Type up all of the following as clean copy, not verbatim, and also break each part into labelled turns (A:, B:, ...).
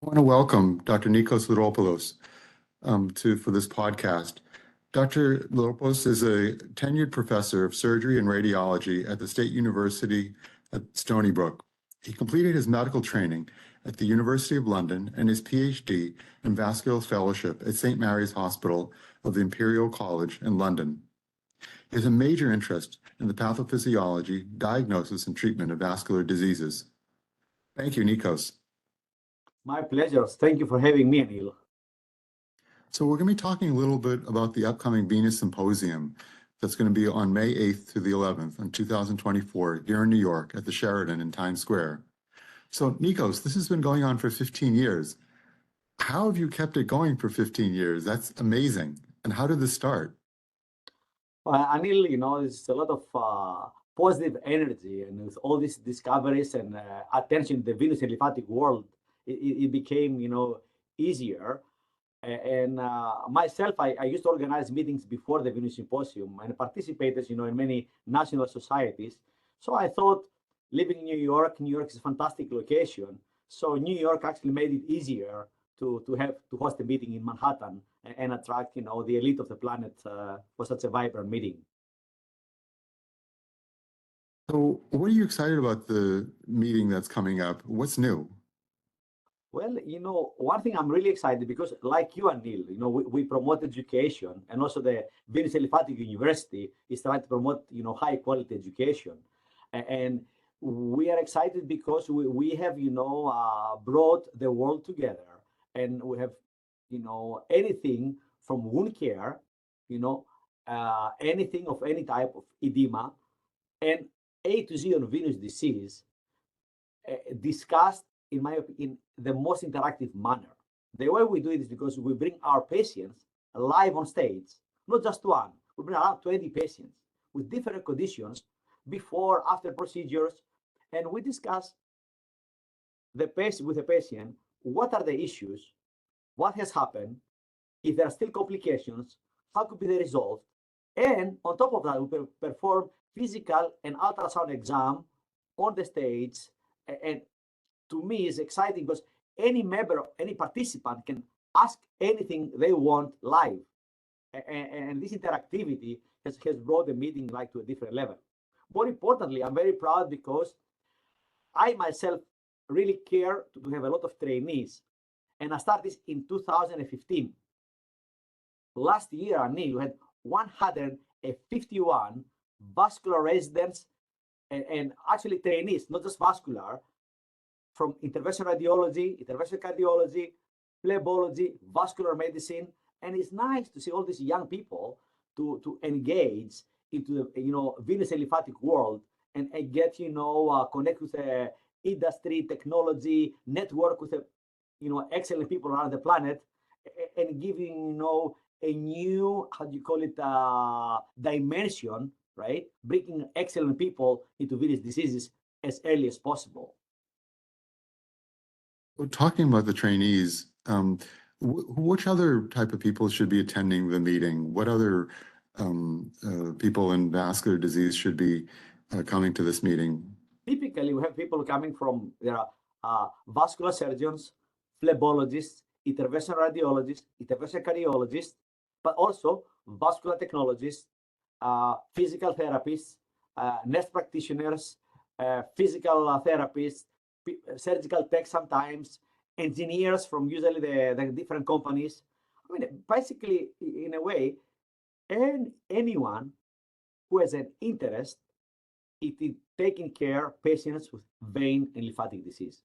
A: I want to welcome Dr. Nicos Labropoulos for this podcast. Dr. Labropoulos is a tenured professor of surgery and radiology at the State University at Stony Brook. He completed his medical training at the University of London and his PhD in vascular fellowship at St. Mary's Hospital of the Imperial College in London. He has a major interest in the pathophysiology, diagnosis, and treatment of vascular diseases. Thank you, Nicos.
B: My pleasure. Thank you for having me, Anil.
A: So we're going to be talking a little bit about the upcoming Venous Symposium that's going to be on May 8th to the 11th in 2024 here in New York at the Sheraton in Times Square. So Nikos, this has been going on for 15 years. How have you kept it going for 15 years? That's amazing. And how did this start?
B: Anil, there's a lot of positive energy, and with all these discoveries and attention to the venous and lymphatic world, it became, easier. And myself, I used to organize meetings before the Venous Symposium and participated, in many national societies. So I thought, living in New York is a fantastic location. So New York actually made it easier to host a meeting in Manhattan and attract, the elite of the planet for such a vibrant meeting.
A: So what are you excited about the meeting that's coming up? What's new?
B: Well, one thing I'm really excited because, like you, Anil, we promote education, and also the Venous and Lymphatic University is trying to promote, high quality education. And we are excited because we have, brought the world together, and we have, anything from wound care, anything of any type of edema, and A to Z on venous disease discussed, in my opinion, in the most interactive manner. The way we do it is because we bring our patients live on stage, not just one. We bring around 20 patients with different conditions before, after procedures, and we discuss with the patient what are the issues, what has happened, if there are still complications, how could be the resolved, and on top of that, we perform physical and ultrasound exam on the stage. And to me is exciting because any member, any participant can ask anything they want live. And this interactivity has brought the meeting like to a different level. More importantly, I'm very proud because I myself really care to have a lot of trainees. And I started this in 2015. Last year, Anil, we had 151 vascular residents and actually trainees, not just vascular, from interventional radiology, interventional cardiology, phlebology, vascular medicine. And it's nice to see all these young people to engage into the venous and lymphatic world and get connect with the industry, technology, network with excellent people around the planet, and giving a new, how do you call it, dimension, right? Bringing excellent people into venous diseases as early as possible.
A: Talking about the trainees, which other type of people should be attending the meeting? What other people in vascular disease should be coming to this meeting?
B: Typically, we have people coming from, there are vascular surgeons, phlebologists, interventional radiologists, interventional cardiologists, but also vascular technologists, physical therapists, nurse practitioners, physical therapists, surgical tech sometimes, engineers from usually the different companies. I mean, basically, in a way, anyone who has an interest in taking care of patients with vein and lymphatic disease.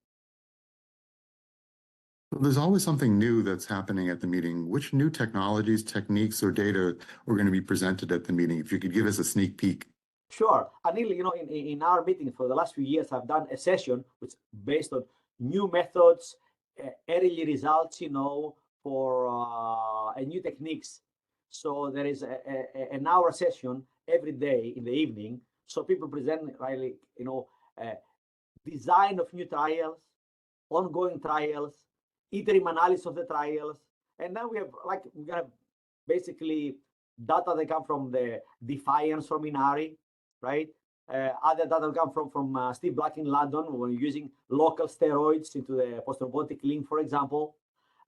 A: There's always something new that's happening at the meeting. Which new technologies, techniques, or data are going to be presented at the meeting? If you could give us a sneak peek.
B: Sure. Anil, in our meeting for the last few years, I've done a session which based on new methods, early results, for new techniques. So there is an hour session every day in the evening. So people present really, design of new trials, ongoing trials, interim analysis of the trials. And then we have basically data that come from the Defiance from Inari, right? Other data come from Steve Black in London when using local steroids into the post-robotic link, for example.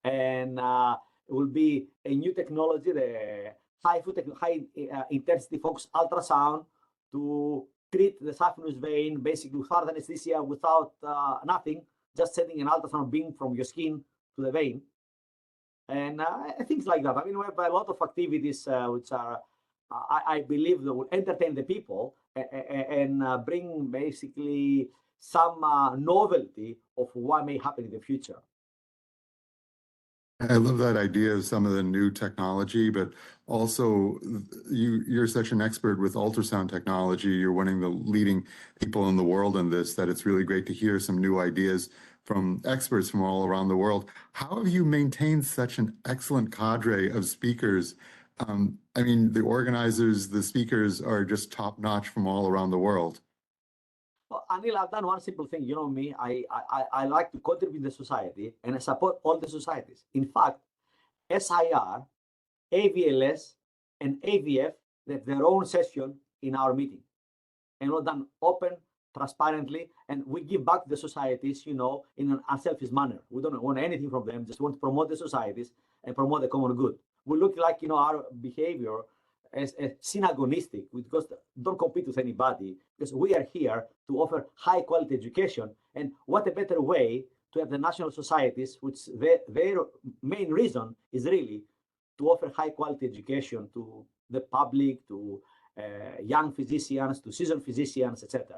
B: And it will be a new technology, the high intensity focused ultrasound to treat the saphenous vein, basically without anesthesia, without nothing, just sending an ultrasound beam from your skin to the vein. And things like that. I mean, we have a lot of activities which are, I believe, that will entertain the people and bring basically some novelty of what may happen in the future.
A: I love that idea of some of the new technology, but also you're such an expert with ultrasound technology. You're one of the leading people in the world in this, that it's really great to hear some new ideas from experts from all around the world. How have you maintained such an excellent cadre of speakers? I mean, the organizers, the speakers are just top notch from all around the world.
B: Well, Anil, I've done one simple thing. You know me, I like to contribute to the society, and I support all the societies. In fact, SIR, AVLS, and AVF, they have their own session in our meeting. And we're done open, transparently, and we give back to the societies, in an unselfish manner. We don't want anything from them, just want to promote the societies and promote the common good. We look like, our behavior as synagogistic, because don't compete with anybody, because we are here to offer high quality education. And what a better way to have the national societies, which their main reason is really to offer high quality education to the public, to young physicians, to seasoned physicians, etc.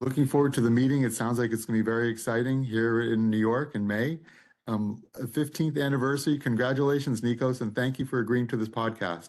A: Looking forward to the meeting. It sounds like it's going to be very exciting here in New York in May. 15th anniversary. Congratulations, Nicos, and thank you for agreeing to this podcast.